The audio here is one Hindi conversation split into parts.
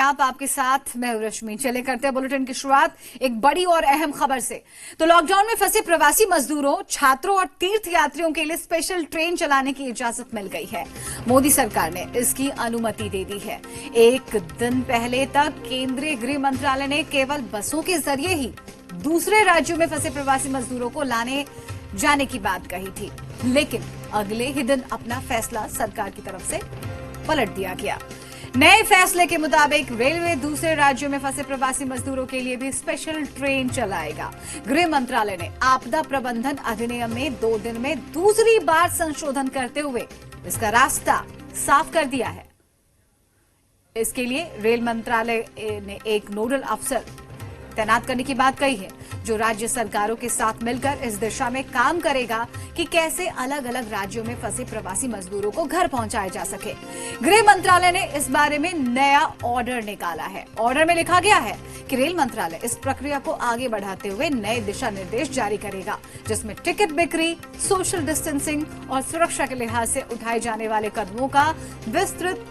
आपके साथ मैं रश्मि। चले करते हैं बुलेटिन की शुरुआत एक बड़ी और अहम खबर से। तो लॉकडाउन में फंसे प्रवासी मजदूरों, छात्रों और तीर्थ यात्रियों के लिए स्पेशल ट्रेन चलाने की इजाजत मिल गई है। मोदी सरकार ने इसकी अनुमति दे दी है। एक दिन पहले तक केंद्रीय गृह मंत्रालय ने केवल बसों के जरिए ही दूसरे राज्यों में फंसे प्रवासी मजदूरों को लाने जाने की बात कही थी, लेकिन अगले ही दिन अपना फैसला सरकार की तरफ से पलट दिया गया। नए फैसले के मुताबिक रेलवे दूसरे राज्यों में फंसे प्रवासी मजदूरों के लिए भी स्पेशल ट्रेन चलाएगा। गृह मंत्रालय ने आपदा प्रबंधन अधिनियम में 2 दिन में दूसरी बार संशोधन करते हुए इसका रास्ता साफ कर दिया है। इसके लिए रेल मंत्रालय ने एक नोडल अफसर तैनात करने की बात कही है, जो राज्य सरकारों के साथ मिलकर इस दिशा में काम करेगा कि कैसे अलग अलग राज्यों में फंसे प्रवासी मजदूरों को घर पहुंचाया जा सके। गृह मंत्रालय ने इस बारे में नया ऑर्डर निकाला है। ऑर्डर में लिखा गया है कि रेल मंत्रालय इस प्रक्रिया को आगे बढ़ाते हुए नए दिशा निर्देश जारी करेगा, जिसमें टिकट बिक्री, सोशल डिस्टेंसिंग और सुरक्षा के लिहाज से उठाए जाने वाले कदमों का विस्तृत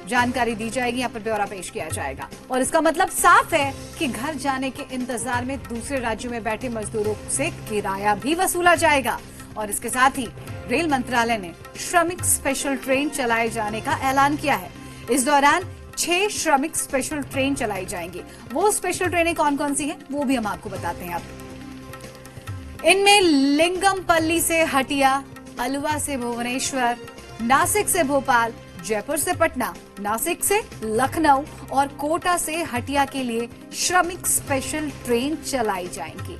जानकारी दी जाएगी। यहाँ पर ब्यौरा पेश किया जाएगा और इसका मतलब साफ है कि घर जाने के इंतजार में दूसरे राज्यों में बैठे मजदूरों से किराया भी वसूला जाएगा। और इसके साथ ही रेल मंत्रालय ने श्रमिक स्पेशल ट्रेन चलाए जाने का ऐलान किया है। इस दौरान 6 श्रमिक स्पेशल ट्रेन चलाई जाएंगी। वो स्पेशल ट्रेनें कौन कौन सी हैं वो भी हम आपको बताते हैं। अब इनमें लिंगमपल्ली से हटिया, अलवा से भुवनेश्वर, नासिक से भोपाल, जयपुर से पटना, नासिक से लखनऊ और कोटा से हटिया के लिए श्रमिक स्पेशल ट्रेन चलाई जाएंगी।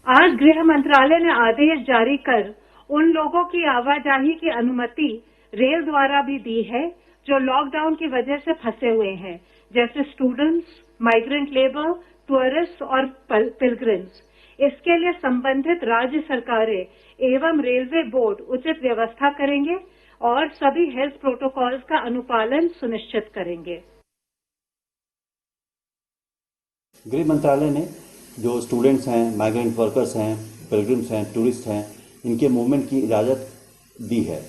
आज गृह मंत्रालय ने आदेश जारी कर उन लोगों की आवाजाही की अनुमति रेल द्वारा भी दी है जो लॉकडाउन की वजह से फंसे हुए हैं, जैसे स्टूडेंट्स, माइग्रेंट लेबर, टूरिस्ट और पिलग्रिम्स। इसके लिए संबंधित राज्य सरकारें एवं रेलवे बोर्ड उचित व्यवस्था करेंगे और सभी हेल्थ प्रोटोकॉल्स का अनुपालन सुनिश्चित करेंगे। गृह मंत्रालय ने जो स्टूडेंट्स हैं, माइग्रेंट वर्कर्स हैं, पिलग्रिम्स हैं, टूरिस्ट हैं, इनके मूवमेंट की इजाज़त दी है।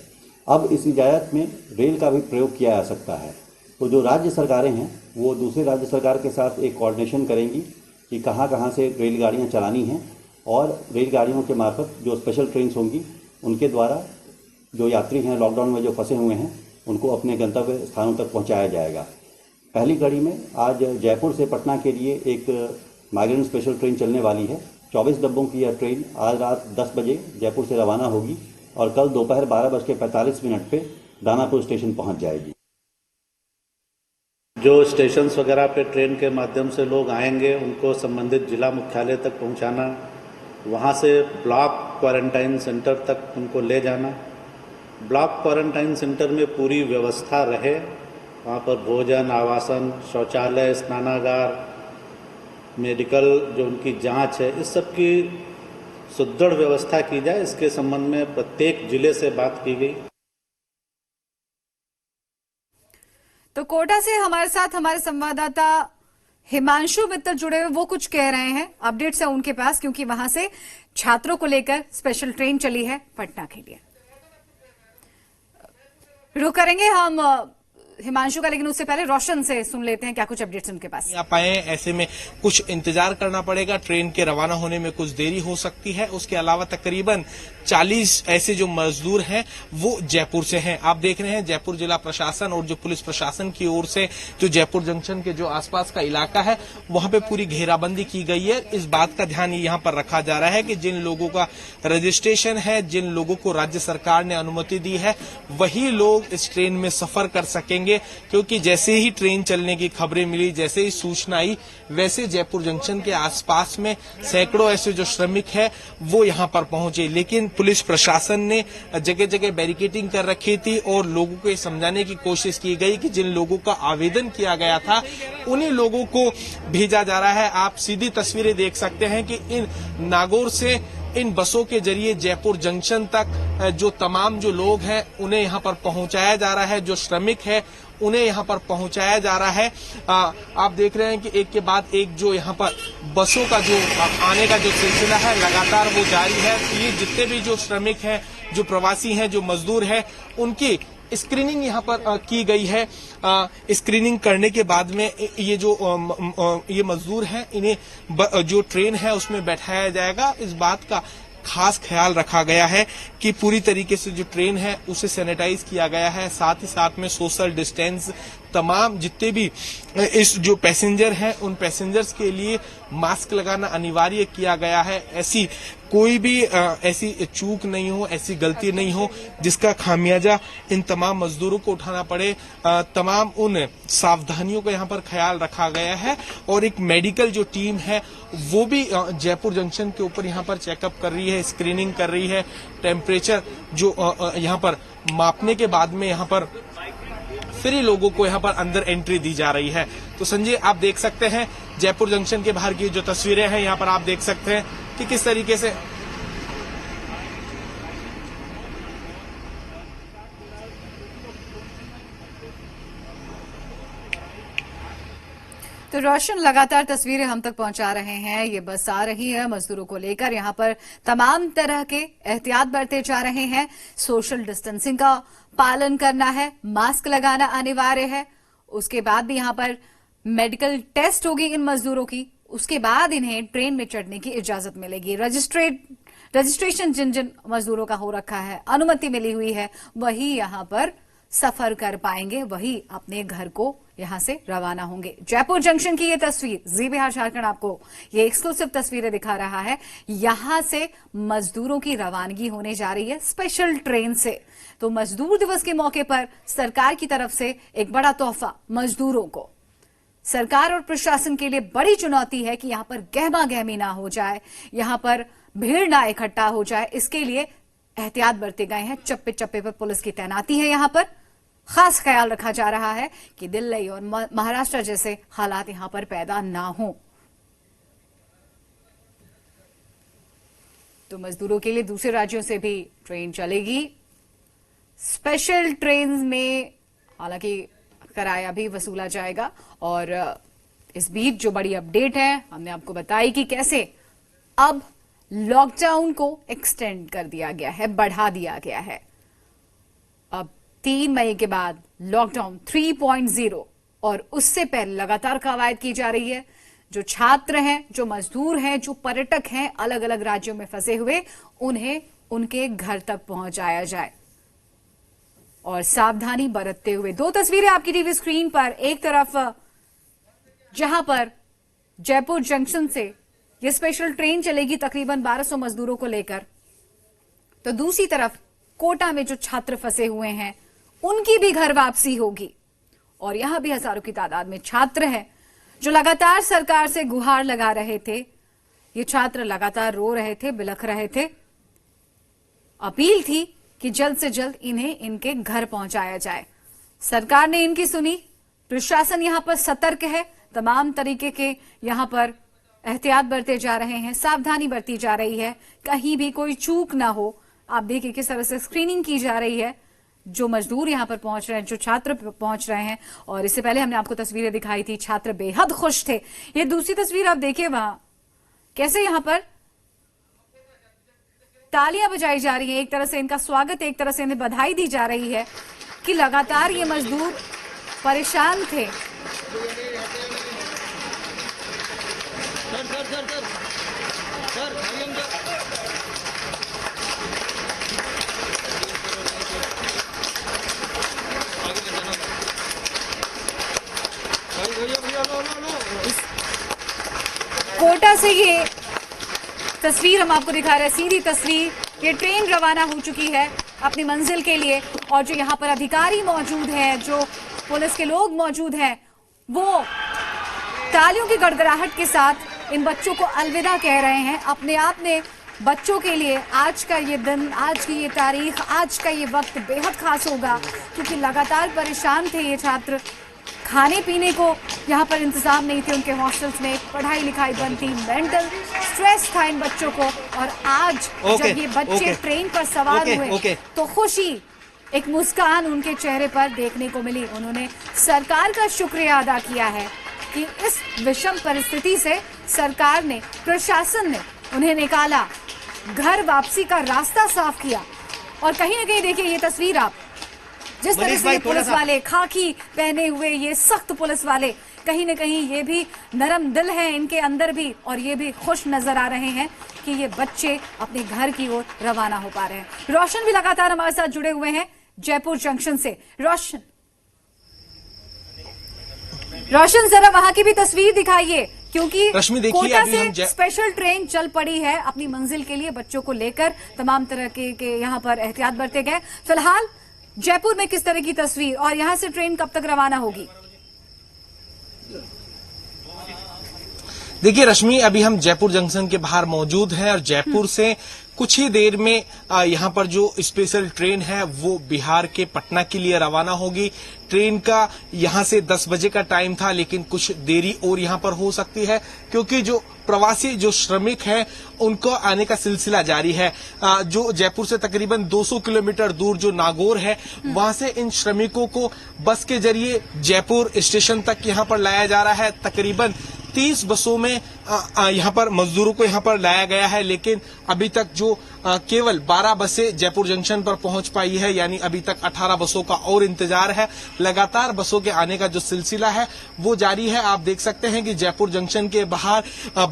अब इस इजाज़त में रेल का भी प्रयोग किया जा सकता है। तो जो राज्य सरकारें हैं वो दूसरे राज्य सरकार के साथ एक कोऑर्डिनेशन करेंगी कि कहाँ कहाँ से रेलगाड़ियाँ चलानी हैं और रेलगाड़ियों के मार्फत जो स्पेशल ट्रेन्स होंगी उनके द्वारा जो यात्री हैं लॉकडाउन में जो फंसे हुए हैं उनको अपने गंतव्य स्थानों तक पहुँचाया जाएगा। पहली कड़ी में आज जयपुर से पटना के लिए एक माइग्रेंट स्पेशल ट्रेन चलने वाली है। 24 डब्बों की यह ट्रेन आज रात 10 बजे जयपुर से रवाना होगी और कल दोपहर 12:45 पे दानापुर स्टेशन पहुँच जाएगी। जो स्टेशंस वगैरह पे ट्रेन के माध्यम से लोग आएंगे उनको संबंधित जिला मुख्यालय तक पहुंचाना, वहां से ब्लॉक क्वारंटाइन सेंटर तक उनको ले जाना। ब्लॉक क्वारंटाइन सेंटर में पूरी व्यवस्था रहे, वहां पर भोजन, आवासन, शौचालय, स्नानागार, मेडिकल जो उनकी जांच है, इस सब की सुदृढ़ व्यवस्था की जाए। इसके संबंध में प्रत्येक जिले से बात की गई। तो कोटा से हमारे साथ हमारे संवाददाता हिमांशु मित्तल जुड़े हुए, वो कुछ कह रहे हैं। अपडेट्स है उनके पास, क्योंकि वहां से छात्रों को लेकर स्पेशल ट्रेन चली है पटना के लिए। रुक करेंगे हम हिमांशु का, लेकिन उससे पहले रोशन से सुन लेते हैं क्या कुछ अपडेट्स उनके पास। आप आए, ऐसे में कुछ इंतजार करना पड़ेगा, ट्रेन के रवाना होने में कुछ देरी हो सकती है। उसके अलावा तकरीबन 40 ऐसे जो मजदूर हैं वो जयपुर से हैं। आप देख रहे हैं जयपुर जिला प्रशासन और जो पुलिस प्रशासन की ओर से जो जयपुर जंक्शन के जो आसपास का इलाका है वहां पे पूरी घेराबंदी की गई है। इस बात का ध्यान यहाँ पर रखा जा रहा है कि जिन लोगों का रजिस्ट्रेशन है, जिन लोगों को राज्य सरकार ने अनुमति दी है, वही लोग इस ट्रेन में सफर कर सकेंगे। क्योंकि जैसे ही ट्रेन चलने की खबरें मिली, जैसे ही सूचना आई, वैसे जयपुर जंक्शन के आसपास में सैकड़ों ऐसे जो श्रमिक है वो यहां पर पहुंचे। लेकिन पुलिस प्रशासन ने जगह जगह बैरिकेडिंग कर रखी थी और लोगों को ये समझाने की कोशिश की गई कि जिन लोगों का आवेदन किया गया था उन्हीं लोगों को भेजा जा रहा है। आप सीधी तस्वीरें देख सकते हैं कि इन नागौर से इन बसों के जरिए जयपुर जंक्शन तक जो तमाम जो लोग हैं उन्हें यहां पर पहुंचाया जा रहा है। जो श्रमिक है उन्हें यहाँ पर पहुंचाया जा रहा है। आप देख रहे हैं कि एक के बाद एक जो यहाँ पर बसों का जो आने का जो सिलसिला है लगातार वो जारी है। ये जितने भी जो श्रमिक हैं, जो प्रवासी हैं, जो मजदूर हैं, उनकी स्क्रीनिंग यहाँ पर की गई है। स्क्रीनिंग करने के बाद में ये जो ये मजदूर हैं, इन्हें जो ट्रेन है उसमें बैठाया जाएगा। इस बात का खास ख्याल रखा गया है कि पूरी तरीके से जो ट्रेन है उसे सैनिटाइज किया गया है। साथ ही साथ में सोशल डिस्टेंस, तमाम जितने भी इस जो पैसेंजर हैं उन पैसेंजर्स के लिए मास्क लगाना अनिवार्य किया गया है। ऐसी कोई भी ऐसी चूक नहीं हो, ऐसी गलती नहीं हो जिसका खामियाजा इन तमाम मजदूरों को उठाना पड़े। तमाम उन सावधानियों का यहाँ पर ख्याल रखा गया है और एक मेडिकल जो टीम है वो भी जयपुर जंक्शन के ऊपर यहाँ पर चेकअप कर रही है, स्क्रीनिंग कर रही है। टेम्परेचर जो यहाँ पर मापने के बाद में यहाँ पर फिर ही लोगों को यहाँ पर अंदर एंट्री दी जा रही है। तो संजय, आप देख सकते हैं जयपुर जंक्शन के बाहर की जो तस्वीरें हैं, यहाँ पर आप देख सकते हैं कि किस तरीके से तो रोशन लगातार तस्वीरें हम तक पहुंचा रहे हैं। ये बस आ रही है मजदूरों को लेकर, यहाँ पर तमाम तरह के एहतियात बरते जा रहे हैं। सोशल डिस्टेंसिंग का पालन करना है, मास्क लगाना अनिवार्य है। उसके बाद भी यहाँ पर मेडिकल टेस्ट होगी इन मजदूरों की। उसके बाद इन्हें ट्रेन में चढ़ने की इजाजत मिलेगी। रजिस्ट्रेशन जिन जिन मजदूरों का हो रखा है, अनुमति मिली हुई है, वही यहाँ पर सफर कर पाएंगे, वही अपने घर को यहां से रवाना होंगे। जयपुर जंक्शन की ये तस्वीर, जी बिहार झारखंड आपको ये एक्सक्लूसिव तस्वीरें दिखा रहा है। यहां से मजदूरों की रवानगी होने जा रही है स्पेशल ट्रेन से। तो मजदूर दिवस के मौके पर सरकार की तरफ से एक बड़ा तोहफा मजदूरों को। सरकार और प्रशासन के लिए बड़ी चुनौती है कि यहां पर गहमा गहमी ना हो जाए, यहां पर भीड़ ना इकट्ठा हो जाए। इसके लिए एहतियात बरते गए हैं। चप्पे चप्पे पर पुलिस की तैनाती है। यहां पर खास ख्याल रखा जा रहा है कि दिल्ली और महाराष्ट्र जैसे हालात यहां पर पैदा ना हो। तो मजदूरों के लिए दूसरे राज्यों से भी ट्रेन चलेगी। स्पेशल ट्रेन में हालांकि किराया भी वसूला जाएगा। और इस बीच जो बड़ी अपडेट है हमने आपको बताई कि कैसे अब लॉकडाउन को एक्सटेंड कर दिया गया है, बढ़ा दिया गया है। अब 3 मई के बाद लॉकडाउन 3.0 और उससे पहले लगातार कवायद की जा रही है। जो छात्र हैं, जो मजदूर हैं, जो पर्यटक हैं अलग अलग राज्यों में फंसे हुए, उन्हें उनके घर तक पहुंचाया जाए और सावधानी बरतते हुए। 2 तस्वीरें आपकी टीवी स्क्रीन पर, एक तरफ जहां पर जयपुर जंक्शन से ये स्पेशल ट्रेन चलेगी तकरीबन 1200 मजदूरों को लेकर, तो दूसरी तरफ कोटा में जो छात्र फंसे हुए हैं उनकी भी घर वापसी होगी। और यहां भी हजारों की तादाद में छात्र हैं जो लगातार सरकार से गुहार लगा रहे थे। ये छात्र लगातार रो रहे थे, बिलख रहे थे। अपील थी कि जल्द से जल्द इन्हें इनके घर पहुंचाया जाए। सरकार ने इनकी सुनी। प्रशासन यहां पर सतर्क है। तमाम तरीके के यहां पर एहतियात बरते जा रहे हैं, सावधानी बरती जा रही है, कहीं भी कोई चूक ना हो। आप देखिए किस तरह से स्क्रीनिंग की जा रही है। जो मजदूर यहां पर पहुंच रहे हैं, जो छात्र पहुंच रहे हैं, और इससे पहले हमने आपको तस्वीरें दिखाई थी, छात्र बेहद खुश थे। ये दूसरी तस्वीर आप देखिए, वहां कैसे यहां पर तालियां बजाई जा रही है। एक तरह से इनका स्वागत, एक तरह से इन्हें बधाई दी जा रही है कि लगातार ये मजदूर परेशान थे। कोटा से ये तस्वीर हम आपको दिखा रहे हैं, सीधी तस्वीर। ये ट्रेन रवाना हो चुकी है अपनी मंजिल के लिए और जो यहाँ पर अधिकारी मौजूद हैं, जो पुलिस के लोग मौजूद हैं, वो तालियों की गड़गड़ाहट के साथ इन बच्चों को अलविदा कह रहे हैं। अपने आप में बच्चों के लिए आज का ये दिन, आज की ये तारीख, आज का ये वक्त बेहद खास होगा, क्योंकि लगातार परेशान थे ये छात्र। खाने पीने को यहाँ पर इंतजाम नहीं थे उनके हॉस्टल्स में, पढ़ाई लिखाई बंद थी, मेंटल स्ट्रेस था इन बच्चों को। और आज जब ये बच्चे ट्रेन पर सवार हुए तो खुशी एक मुस्कान उनके चेहरे पर देखने को मिली। उन्होंने सरकार का शुक्रिया अदा किया है कि इस विषम परिस्थिति से सरकार ने, प्रशासन ने उन्हें निकाला, घर वापसी का रास्ता साफ किया। और कहीं ना कहीं देखिए ये तस्वीर आप, जिस तरह से पुलिस वाले खाकी पहने हुए, ये सख्त पुलिस वाले, कहीं ना कहीं ये भी नरम दिल है इनके अंदर भी, और ये भी खुश नजर आ रहे हैं कि ये बच्चे अपने घर की ओर रवाना हो पा रहे हैं। रोशन भी लगातार हमारे साथ जुड़े हुए हैं जयपुर जंक्शन से। रोशन जरा वहां की भी तस्वीर दिखाइए, क्योंकि कोटा से स्पेशल ट्रेन चल पड़ी है अपनी मंजिल के लिए। बच्चों को लेकर तमाम तरह के यहाँ पर एहतियात बरते गए। फिलहाल जयपुर में किस तरह की तस्वीर, और यहां से ट्रेन कब तक रवाना होगी? देखिए रश्मि, अभी हम जयपुर जंक्शन के बाहर मौजूद हैं और जयपुर से कुछ ही देर में यहाँ पर जो स्पेशल ट्रेन है वो बिहार के पटना के लिए रवाना होगी। ट्रेन का यहाँ से 10 बजे का टाइम था, लेकिन कुछ देरी और यहाँ पर हो सकती है, क्योंकि जो प्रवासी, जो श्रमिक हैं, उनको आने का सिलसिला जारी है। जो जयपुर से तकरीबन 200 किलोमीटर दूर जो नागौर है, वहां से इन श्रमिकों को बस के जरिए जयपुर स्टेशन तक यहाँ पर लाया जा रहा है। तकरीबन 30 बसों में यहाँ पर मजदूरों को यहाँ पर लाया गया है, लेकिन अभी तक जो केवल 12 बसें जयपुर जंक्शन पर पहुंच पाई है, यानी अभी तक 18 बसों का और इंतजार है। लगातार बसों के आने का जो सिलसिला है वो जारी है। आप देख सकते हैं कि जयपुर जंक्शन के बाहर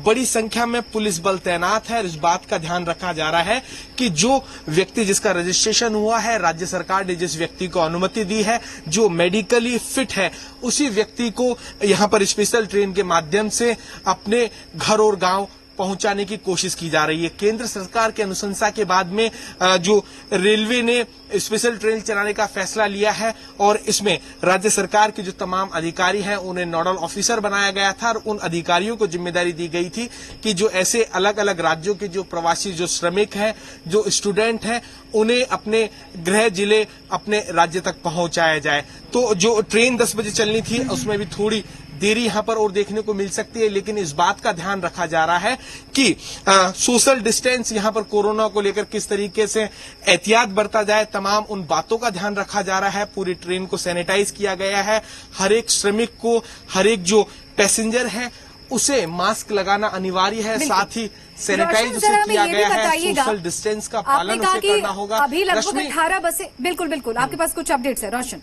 बड़ी संख्या में पुलिस बल तैनात है। इस बात का ध्यान रखा जा रहा है कि जो व्यक्ति जिसका रजिस्ट्रेशन हुआ है, राज्य सरकार ने जिस व्यक्ति को अनुमति दी है, जो मेडिकली फिट है, उसी व्यक्ति को यहाँ पर स्पेशल ट्रेन के माध्यम से अपने घर और गांव पहुंचाने की कोशिश की जा रही है। केंद्र सरकार की अनुशंसा के बाद में जो रेलवे ने स्पेशल ट्रेन चलाने का फैसला लिया है, और इसमें राज्य सरकार के जो तमाम अधिकारी हैं उन्हें नोडल ऑफिसर बनाया गया था, और उन अधिकारियों को जिम्मेदारी दी गई थी कि जो ऐसे अलग अलग राज्यों के जो प्रवासी, जो श्रमिक हैं, जो स्टूडेंट हैं, उन्हें अपने गृह जिले, अपने राज्य तक पहुंचाया जाए। तो जो ट्रेन 10 बजे चलनी थी उसमें भी थोड़ी देरी यहाँ पर और देखने को मिल सकती है, लेकिन इस बात का ध्यान रखा जा रहा है कि सोशल डिस्टेंस यहाँ पर कोरोना को लेकर किस तरीके से एहतियात बरता जाए, तमाम उन बातों का ध्यान रखा जा रहा है। पूरी ट्रेन को सैनिटाइज किया गया है। हर एक श्रमिक को, हर एक जो पैसेंजर है, उसे मास्क लगाना अनिवार्य है, साथ ही सैनिटाइज उसे किया गया है। सोशल डिस्टेंस का पालन उसे करना होगा। अभी लगभग 18 बसें, बिल्कुल आपके पास कुछ अपडेट्स है रोशन?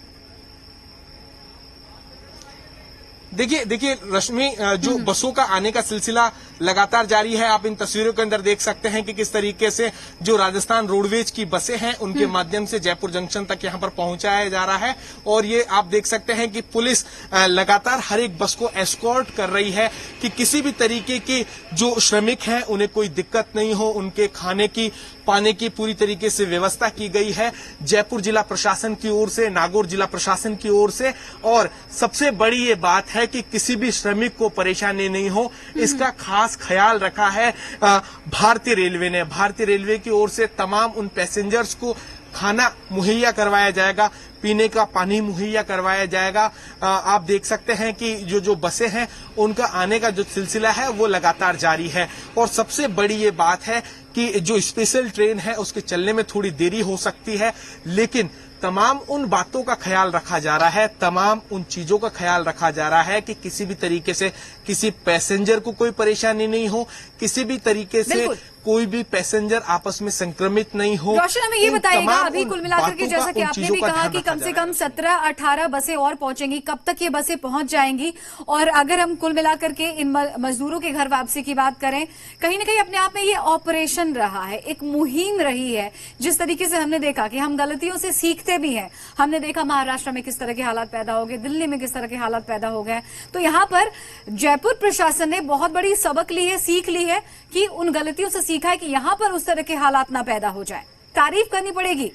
देखिए रश्मि, जो बसों का आने का सिलसिला लगातार जारी है। आप इन तस्वीरों के अंदर देख सकते हैं कि किस तरीके से जो राजस्थान रोडवेज की बसें हैं उनके माध्यम से जयपुर जंक्शन तक यहां पर पहुंचाया जा रहा है। और ये आप देख सकते हैं कि पुलिस लगातार हर एक बस को एस्कॉर्ट कर रही है कि किसी भी तरीके के जो श्रमिक हैं उन्हें कोई दिक्कत नहीं हो। उनके खाने की, पाने की पूरी तरीके से व्यवस्था की गई है जयपुर जिला प्रशासन की ओर से, नागौर जिला प्रशासन की ओर से। और सबसे बड़ी ये बात है कि किसी भी श्रमिक को परेशानी नहीं हो, इसका खास ख्याल रखा है भारतीय रेलवे ने। भारतीय रेलवे की ओर से तमाम उन पैसेंजर्स को खाना मुहैया करवाया जाएगा, पीने का पानी मुहैया करवाया जाएगा। आप देख सकते हैं कि जो बसें हैं उनका आने का जो सिलसिला है वो लगातार जारी है। और सबसे बड़ी ये बात है कि जो स्पेशल ट्रेन है उसके चलने में थोड़ी देरी हो सकती है, लेकिन तमाम उन बातों का ख्याल रखा जा रहा है, तमाम उन चीजों का ख्याल रखा जा रहा है कि किसी भी तरीके से किसी पैसेंजर को कोई परेशानी नहीं हो, किसी भी तरीके से कोई भी पैसेंजर आपस में संक्रमित नहीं हो। रोशन, हमें ये बताइएगा अभी कुल मिलाकर के, जैसा कि आपने भी कहा कि कम से कम 17-18 बसें और पहुंचेंगी, कब तक ये बसें पहुंच जाएंगी? और अगर हम कुल मिलाकर के इन मजदूरों के घर वापसी की बात करें, कहीं ना कहीं अपने आप में ये ऑपरेशन रहा है, एक मुहिम रही है। जिस तरीके से हमने देखा कि हम गलतियों से सीखते भी हैं, हमने देखा महाराष्ट्र में किस तरह के हालात पैदा हो गए, दिल्ली में किस तरह के हालात पैदा हो गए, तो यहाँ पर जयपुर प्रशासन ने बहुत बड़ी सबक ली है, सीख ली है कि उन गलतियों से सीखा है कि यहां पर उस तरह के हालात ना पैदा हो जाए। तारीफ करनी पड़ेगी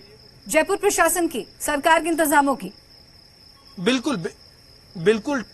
जयपुर प्रशासन की, सरकार के इंतजामों की। बिल्कुल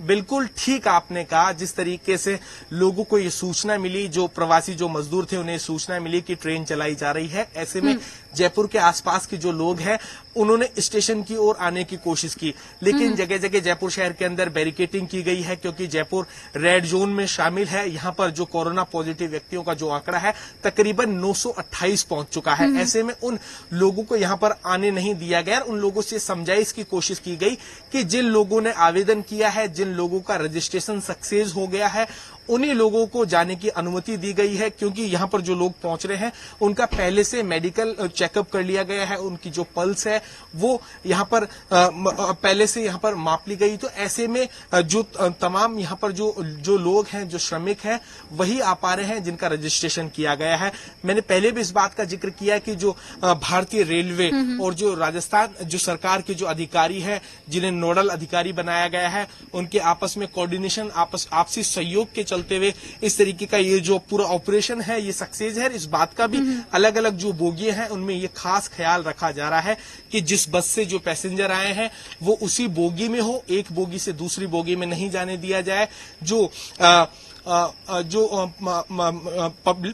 बिल्कुल ठीक आपने कहा। जिस तरीके से लोगों को ये सूचना मिली, जो प्रवासी जो मजदूर थे उन्हें सूचना मिली कि ट्रेन चलाई जा रही है, ऐसे में जयपुर के आसपास के जो लोग हैं उन्होंने स्टेशन की ओर आने की कोशिश की, लेकिन जगह जगह जयपुर शहर के अंदर बैरिकेडिंग की गई है, क्योंकि जयपुर रेड जोन में शामिल है। यहां पर जो कोरोना पॉजिटिव व्यक्तियों का जो आंकड़ा है तकरीबन 928 पहुंच चुका है। ऐसे में उन लोगों को यहां पर आने नहीं दिया गया। उन लोगों से समझाइश की कोशिश की गई कि जिन लोगों ने आवेदन किया है, जिन लोगों का रजिस्ट्रेशन सक्सेस हो गया है, उन्हीं लोगों को जाने की अनुमति दी गई है, क्योंकि यहां पर जो लोग पहुंच रहे हैं उनका पहले से मेडिकल चेकअप कर लिया गया है, उनकी जो पल्स है वो यहां पर पहले से यहां पर माप ली गई। तो ऐसे में जो तमाम यहां पर जो लोग हैं, जो श्रमिक हैं, वही आ पा रहे हैं जिनका रजिस्ट्रेशन किया गया है। मैंने पहले भी इस बात का जिक्र किया कि जो भारतीय रेलवे और जो राजस्थान जो सरकार के जो अधिकारी है, जिन्हें नोडल अधिकारी बनाया गया है, उनके आपस में कोऑर्डिनेशन, आपसी सहयोग के चलते हुए इस तरीके का ये जो पूरा ऑपरेशन है ये सक्सेस है। इस बात का भी अलग अलग जो बोगियां हैं उनमें ये खास ख्याल रखा जा रहा है कि जिस बस से जो पैसेंजर आए हैं वो उसी बोगी में हो, एक बोगी से दूसरी बोगी में नहीं जाने दिया जाए। जो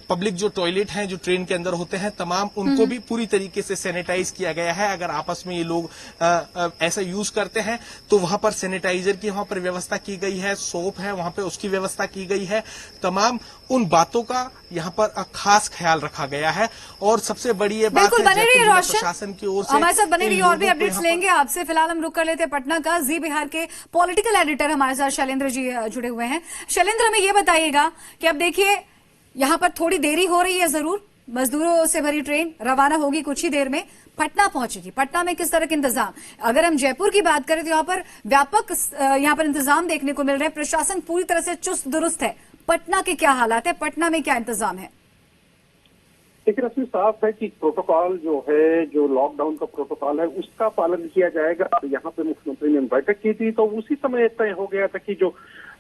पब्लिक जो टॉयलेट हैं जो ट्रेन के अंदर होते हैं तमाम, उनको भी पूरी तरीके से सैनिटाइज किया गया है। अगर आपस में ये लोग ऐसा यूज करते हैं तो वहां पर सैनिटाइजर की वहां पर व्यवस्था की गई है, सोप है वहां पे उसकी व्यवस्था की गई है। तमाम उन बातों का यहाँ पर खास ख्याल रखा गया है। और सबसे बड़ी ये बात है प्रशासन की ओर से, हमारे साथ बने रहिए, और भी अपडेट्स लेंगे आपसे। फिलहाल हम रुक कर लेते हैं पटना का। जी बिहार के पॉलिटिकल एडिटर हमारे साथ शैलेंद्र जी जुड़े हुए हैं। शैलेंद्र, हमें ये बताइएगा कि अब देखिए यहाँ पर थोड़ी देरी हो रही है, जरूर मजदूरों से भरी ट्रेन रवाना होगी कुछ ही देर में, पटना पहुंचेगी। पटना में किस तरह के इंतजाम? अगर हम जयपुर की बात करें तो यहाँ पर व्यापक यहाँ पर इंतजाम देखने को मिल रहे हैं, प्रशासन पूरी तरह से चुस्त दुरुस्त है। पटना के क्या हालात है, पटना में क्या इंतजाम है? देखिए रश्मि, साफ है कि प्रोटोकॉल जो है, जो लॉकडाउन का प्रोटोकॉल है, उसका पालन किया जाएगा। यहाँ पे मुख्यमंत्री ने बैठक की थी तो उसी समय तय हो गया था कि जो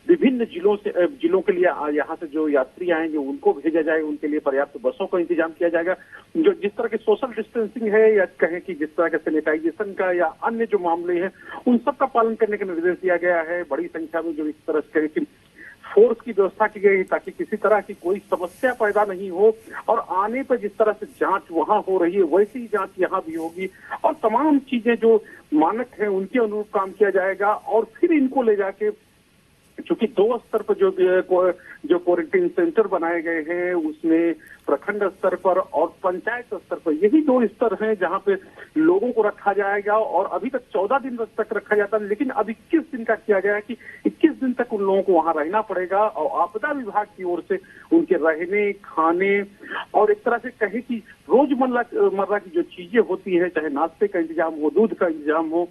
विभिन्न जिलों के लिए यहाँ से जो यात्री आएंगे उनको भेजा जाएगा, उनके लिए पर्याप्त बसों का इंतजाम किया जाएगा। जो जिस तरह के सोशल डिस्टेंसिंग है या कहें कि जिस तरह के सैनिटाइजेशन का या अन्य जो मामले हैं उन सब का पालन करने का निर्देश दिया गया है। बड़ी संख्या में जो इस तरह से कहें कि फोर्स की व्यवस्था की गई ताकि किसी तरह की कोई समस्या पैदा नहीं हो, और आने पर जिस तरह से जांच वहां हो रही है वैसी ही जांच यहाँ भी होगी, और तमाम चीजें जो मानक हैं उनके अनुरूप काम किया जाएगा। और फिर इनको ले जाके, चूंकि 2 स्तर पर जो क्वारंटीन सेंटर बनाए गए हैं उसमें प्रखंड स्तर पर और पंचायत स्तर पर, यही 2 स्तर हैं जहां पे लोगों को रखा जाएगा। और अभी तक 14 दिन तक रखा जाता है, लेकिन अब 21 दिन का किया गया है कि 21 दिन तक उन लोगों को वहां रहना पड़ेगा। और आपदा विभाग की ओर से उनके रहने, खाने और एक तरह से कहे कि रोजमर्रा की जो चीजें होती है, चाहे नाश्ते का इंतजाम हो, दूध का इंतजाम हो,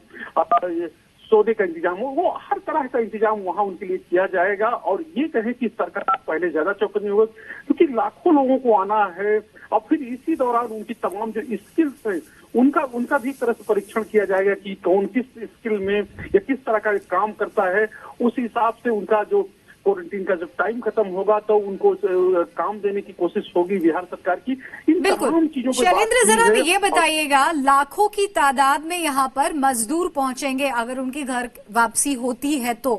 सौदे का इंतजाम हो, वो हर तरह का इंतजाम वहां उनके लिए किया जाएगा। और ये कहें कि सरकार पहले ज्यादा चौकन्नी होगी, क्योंकि लाखों लोगों को आना है। और फिर इसी दौरान उनकी तमाम जो स्किल्स हैं उनका भी तरह से परीक्षण किया जाएगा कि कौन किस स्किल में या किस तरह का काम करता है। उस हिसाब से उनका जो क्वारंटीन का जब टाइम खत्म होगा तो उनको काम देने की कोशिश होगी बिहार सरकार की। इन तमाम चीजों पर शैलेंद्र, जरा हमें ये बताइएगा, लाखों की तादाद में यहाँ पर मजदूर पहुंचेंगे अगर उनकी घर वापसी होती है तो?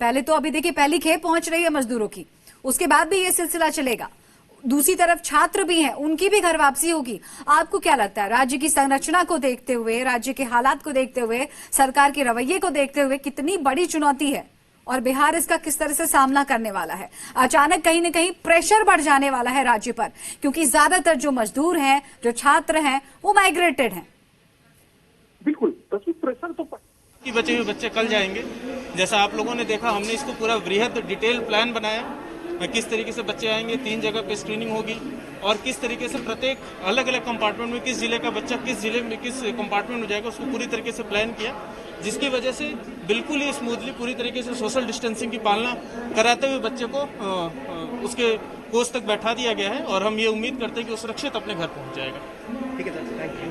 पहले तो अभी देखिए पहली खेप पहुंच रही है मजदूरों की, उसके बाद भी ये सिलसिला चलेगा। दूसरी तरफ छात्र भी हैं, उनकी भी घर वापसी होगी। आपको क्या लगता है, राज्य की संरचना को देखते हुए, राज्य के हालात को देखते हुए, सरकार के रवैये को देखते हुए कितनी बड़ी चुनौती है और बिहार इसका किस तरह से सामना करने वाला है? अचानक कहीं न कहीं प्रेशर बढ़ जाने वाला है राज्य पर, क्योंकि ज्यादातर जो मजदूर हैं, जो छात्र हैं, वो माइग्रेटेड हैं। बिल्कुल, प्रेशर तो बचे हुए बच्चे कल जाएंगे। जैसा आप लोगों ने देखा, हमने इसको पूरा वृहद डिटेल प्लान बनाया, किस तरीके से बच्चे आएंगे, 3 जगह पे स्क्रीनिंग होगी और किस तरीके से प्रत्येक अलग अलग कंपार्टमेंट में किस जिले का बच्चा किस जिले में किस कंपार्टमेंट में जाएगा, उसको पूरी तरीके से प्लान किया, जिसकी वजह से बिल्कुल ही स्मूथली पूरी तरीके से सोशल डिस्टेंसिंग की पालना कराते हुए बच्चे को उसके कोच तक बैठा दिया गया है। और हम ये उम्मीद करते हैं कि वो सुरक्षित अपने घर पहुंच जाएगा। ठीक है सर, थैंक यू।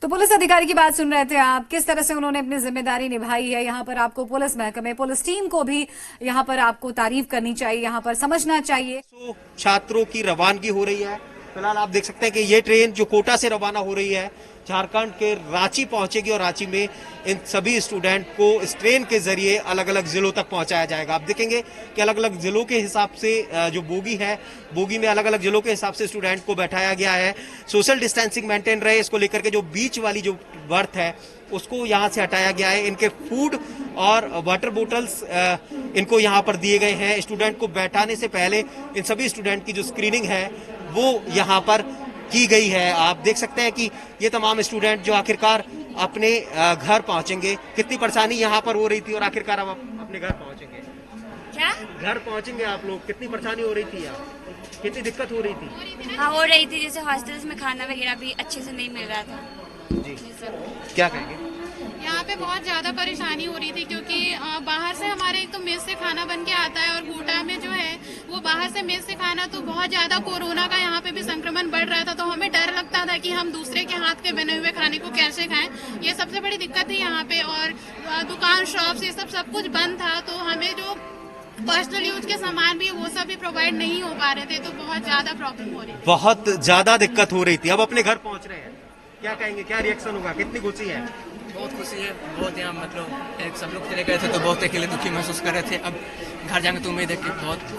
तो पुलिस अधिकारी की बात सुन रहे थे आप, किस तरह से उन्होंने अपनी जिम्मेदारी निभाई है। यहाँ पर आपको पुलिस महकमे, पुलिस टीम को भी यहाँ पर आपको तारीफ करनी चाहिए, यहाँ पर समझना चाहिए। छात्रों की रवानगी हो रही है फिलहाल आप देख सकते हैं कि ये ट्रेन जो कोटा से रवाना हो रही है झारखंड के रांची पहुंचेगी और रांची में इन सभी स्टूडेंट को इस ट्रेन के जरिए अलग अलग जिलों तक पहुंचाया जाएगा। आप देखेंगे कि अलग अलग जिलों के हिसाब से जो बोगी है, बोगी में अलग अलग जिलों के हिसाब से स्टूडेंट को बैठाया गया है। सोशल डिस्टेंसिंग मेंटेन रहे, इसको लेकर के जो बीच वाली जो बर्थ है उसको यहाँ से हटाया गया है। इनके फूड और वाटर बोटल्स इनको यहाँ पर दिए गए हैं। स्टूडेंट को बैठाने से पहले इन सभी स्टूडेंट की जो स्क्रीनिंग है वो यहाँ पर की गई है। आप देख सकते हैं कि ये तमाम स्टूडेंट जो आखिरकार अपने घर पहुंचेंगे, कितनी परेशानी यहाँ पर हो रही थी और आखिरकार अब अपने घर पहुंचेंगे। क्या घर पहुंचेंगे आप लोग, कितनी परेशानी हो रही थी यहाँ, कितनी दिक्कत हो रही थी? हाँ, हो रही थी। जैसे हॉस्टल्स में खाना वगैरह भी अच्छे से नहीं मिल रहा था जी, क्या कहेंगे? यहाँ पे बहुत ज़्यादा परेशानी हो रही थी क्योंकि बाहर से हमारे एक तो मेस से खाना बन के आता है और कोटा में जो है वो बाहर से मेस से खाना, तो बहुत ज़्यादा कोरोना का यहाँ पे भी संक्रमण बढ़ रहा था। तो हमें डर लगता था कि हम दूसरे के हाथ के बने हुए खाने को कैसे खाएं। ये सबसे बड़ी दिक्कत थी यहाँ पे। और दुकान, शॉप्स, ये सब कुछ बंद था, तो हमें जो पर्सनल यूज के सामान भी वो सब भी प्रोवाइड नहीं हो पा रहे थे, तो बहुत ज्यादा प्रॉब्लम हो रही थी। बहुत ज्यादा दिक्कत हो रही थी। अब अपने घर पहुंच रहे हैं, क्या कहेंगे, क्या रिएक्शन होगा, कितनी खुशी है? बहुत खुशी है, बहुत। यहाँ मतलब सब लोग चले गए थे तो बहुत अकेले दुखी महसूस कर रहे थे। अब घर जाएंगे तो उम्मीद है कि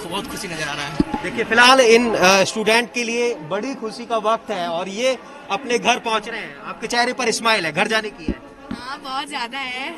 बहुत खुशी नजर आ रहा है। देखिए फिलहाल इन स्टूडेंट के लिए बड़ी खुशी का वक्त है और ये अपने घर पहुंच रहे हैं। आपके चेहरे पर स्माइल है, घर जाने की है? हाँ, बहुत ज्यादा है।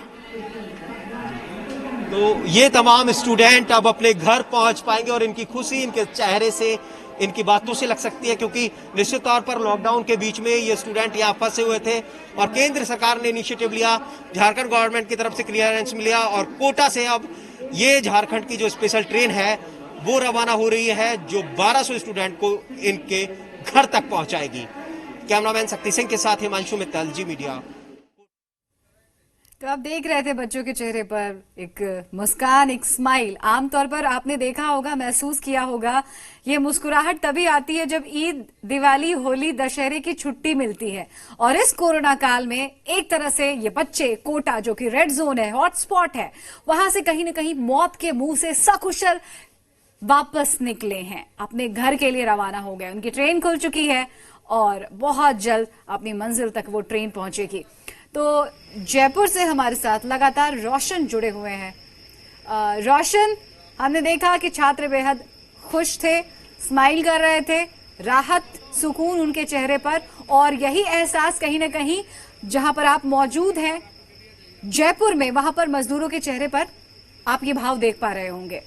तो ये तमाम स्टूडेंट अब अपने घर पहुंच पाएंगे और इनकी खुशी इनके चेहरे से, इनकी बातों से लग सकती है, क्योंकि निश्चित तौर पर लॉकडाउन के बीच में ये स्टूडेंट यहाँ फंसे हुए थे और केंद्र सरकार ने इनिशिएटिव लिया, झारखंड गवर्नमेंट की तरफ से क्लियरेंस मिला और कोटा से अब ये झारखंड की जो स्पेशल ट्रेन है वो रवाना हो रही है, जो 1200 स्टूडेंट को इनके घर तक पहुंचाएगी। कैमरामैन शक्ति सिंह के साथ हिमांशु मित्तल, जी मीडिया। तो आप देख रहे थे बच्चों के चेहरे पर एक मुस्कान, एक स्माइल। आमतौर पर आपने देखा होगा, महसूस किया होगा, ये मुस्कुराहट तभी आती है जब ईद, दिवाली, होली, दशहरे की छुट्टी मिलती है। और इस कोरोना काल में एक तरह से ये बच्चे कोटा, जो कि रेड जोन है, हॉटस्पॉट है, वहां से कहीं न कहीं मौत के मुंह से सकुशल वापस निकले हैं, अपने घर के लिए रवाना हो गए। उनकी ट्रेन खुल चुकी है और बहुत जल्द अपनी मंजिल तक वो ट्रेन पहुंचेगी। तो जयपुर से हमारे साथ लगातार रोशन जुड़े हुए हैं। रोशन, हमने देखा कि छात्र बेहद खुश थे, स्माइल कर रहे थे, राहत, सुकून उनके चेहरे पर, और यही एहसास कहीं ना कहीं जहां पर आप मौजूद हैं जयपुर में, वहां पर मजदूरों के चेहरे पर आप ये भाव देख पा रहे होंगे।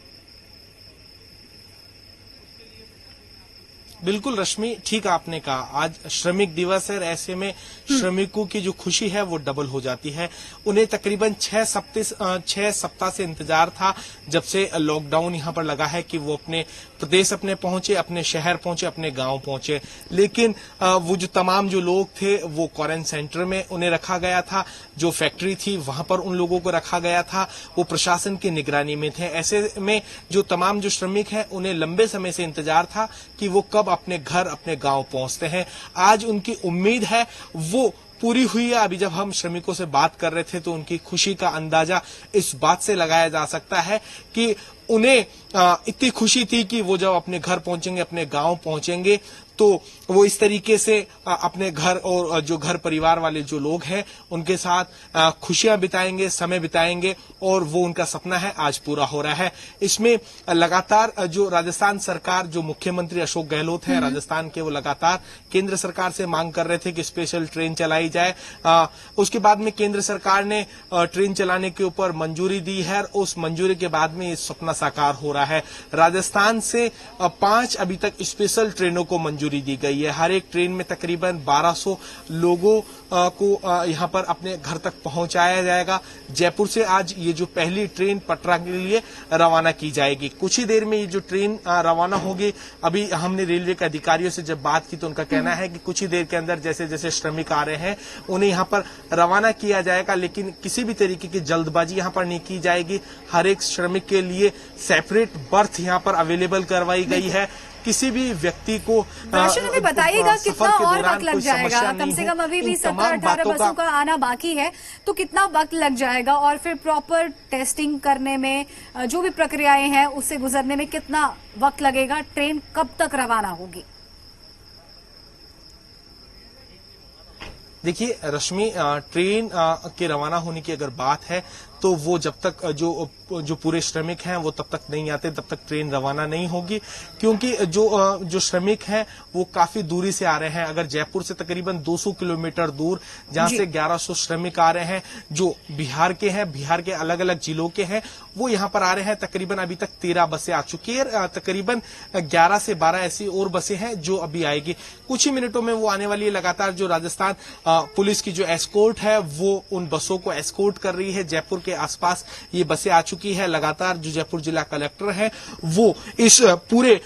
बिल्कुल रश्मि, ठीक आपने कहा, आज श्रमिक दिवस है। ऐसे में श्रमिकों की जो खुशी है वो डबल हो जाती है। उन्हें तकरीबन 6 सप्ताह से इंतजार था, जब से लॉकडाउन यहाँ पर लगा है, कि वो अपने प्रदेश अपने पहुंचे, अपने शहर पहुंचे, अपने गांव पहुंचे। लेकिन वो जो तमाम जो लोग थे वो क्वारंटाइन सेंटर में उन्हें रखा गया था, जो फैक्ट्री थी वहां पर उन लोगों को रखा गया था, वो प्रशासन की निगरानी में थे। ऐसे में जो तमाम जो श्रमिक हैं उन्हें लंबे समय से इंतजार था कि वो कब अपने घर, अपने गांव पहुंचते हैं। आज उनकी उम्मीद है वो पूरी हुई है। अभी जब हम श्रमिकों से बात कर रहे थे तो उनकी खुशी का अंदाजा इस बात से लगाया जा सकता है कि उन्हें इतनी खुशी थी कि वो जब अपने घर पहुंचेंगे, अपने गांव पहुंचेंगे, तो वो इस तरीके से अपने घर और जो घर परिवार वाले जो लोग हैं उनके साथ खुशियां बिताएंगे, समय बिताएंगे, और वो उनका सपना है आज पूरा हो रहा है। इसमें लगातार जो राजस्थान सरकार, जो मुख्यमंत्री अशोक गहलोत है राजस्थान के, वो लगातार केंद्र सरकार से मांग कर रहे थे कि स्पेशल ट्रेन चलाई जाए। उसके बाद में केंद्र सरकार ने ट्रेन चलाने के ऊपर मंजूरी दी है और उस मंजूरी के बाद में ये सपना साकार हो रहा है। राजस्थान से 5 अभी तक स्पेशल ट्रेनों को मंजूरी दी गई है। हर एक ट्रेन में तकरीबन 1200 लोगों को यहां पर अपने घर तक पहुंचाया जाएगा। जयपुर से आज ये जो पहली ट्रेन पटना के लिए रवाना की जाएगी। कुछ ही देर में ये जो ट्रेन रवाना होगी, अभी हमने रेलवे के अधिकारियों से जब बात की तो उनका कहना है कि कुछ ही देर के अंदर जैसे जैसे श्रमिक आ रहे हैं उन्हें यहां पर रवाना किया जाएगा, लेकिन किसी भी तरीके की जल्दबाजी यहां पर नहीं की जाएगी। हर एक श्रमिक के लिए सेपरेट बर्थ यहां पर अवेलेबल करवाई गई है। किसी भी व्यक्ति को रोशन, हमें बताइएगा कितना और वक्त लग जाएगा? कम से कम अभी भी 17-18 बसों का आना बाकी है, तो कितना वक्त लग जाएगा? और फिर प्रॉपर टेस्टिंग करने में, जो भी प्रक्रियाएं हैं उससे गुजरने में कितना वक्त लगेगा? ट्रेन कब तक रवाना होगी? देखिए रश्मि, ट्रेन के रवाना होने की अगर बात है तो वो जब तक जो पूरे श्रमिक हैं वो तब तक नहीं आते तब तक ट्रेन रवाना नहीं होगी, क्योंकि जो श्रमिक हैं वो काफी दूरी से आ रहे हैं। अगर जयपुर से तकरीबन 200 किलोमीटर दूर, जहां से 1100 श्रमिक आ रहे हैं जो बिहार के हैं, बिहार के अलग अलग जिलों के हैं, वो यहाँ पर आ रहे हैं। तकरीबन अभी तक 13 बसें आ चुकी है, तकरीबन 11 से 12 ऐसी और बसें हैं जो अभी आएगी। कुछ ही मिनटों में वो आने वाली है। लगातार जो राजस्थान पुलिस की जो एस्कोर्ट है वो उन बसों को एस्कोर्ट कर रही है। जयपुर के आसपास ये बसें आ चुकी है। लगातार जो जयपुर जिला कलेक्टर है वो इस पूरे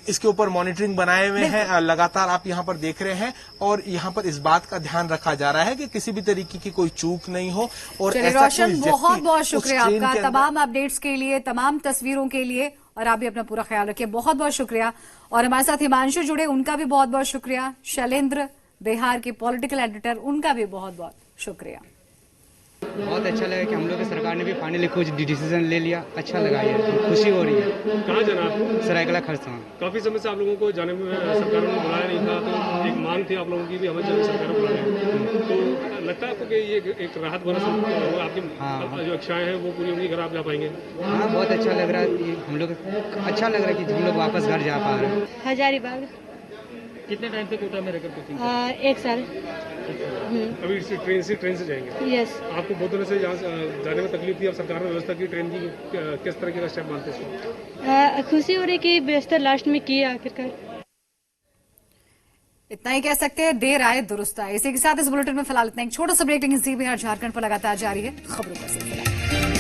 इसके ऊपर मॉनिटरिंग बनाए हुए हैं। लगातार आप यहां पर देख रहे हैं और यहां पर इस बात का ध्यान रखा जा रहा है कि किसी भी तरीके की कोई चूक नहीं हो। और रोशन, बहुत बहुत शुक्रिया आपका तमाम अपडेट्स के लिए, तमाम तस्वीरों के लिए, और आप भी अपना पूरा ख्याल रखिए। बहुत बहुत शुक्रिया। और हमारे साथ हिमांशु जुड़े, उनका भी बहुत बहुत शुक्रिया। शैलेंद्र बिहार के पॉलिटिकल एडिटर, उनका भी बहुत बहुत शुक्रिया। बहुत अच्छा लगा कि हम लोग की सरकार ने भी फाइनली कुछ डिसीजन ले लिया। अच्छा लगा, ये खुशी हो रही है। कहाँ जाना आपको? सरायकला खरसावां। काफी समय से आप लोगों को जाने में सरकार ने बुलाया नहीं था, तो एक मांग थी आप लोगों की भी हमें सरकार ने बुलाया। तो लगता है आपको कि ये एक राहत भरा आपकी जो इच्छाएं हैं वो पूरी होंगी, घर आप जा पाएंगे? हाँ, बहुत अच्छा लग रहा है। हम लोग अच्छा लग रहा है कि हम लोग वापस घर जा पा रहे हैं। हजारीबाग। कितने टाइम से कोटा में रहकर कोचिंग? 1 साल। अभी ट्रेन से जाएंगे? यस। आपको बहुत दिनों से यहाँ जाने में तकलीफ थी, अब सरकार ने व्यवस्था की ट्रेन की, किस तरह का स्टेप मानते हैं? खुशी हो रही कि व्यवस्था लास्ट में की आखिरकार। इतना ही कह सकते हैं, देर आए दुरुस्त आए। इसी के साथ इस बुलेटिन में फिलहाल इतना। एक छोटा सा ब्रेक लेंगे। जी बिहार झारखंड पर लगातार जारी है खबरों का सिलसिला।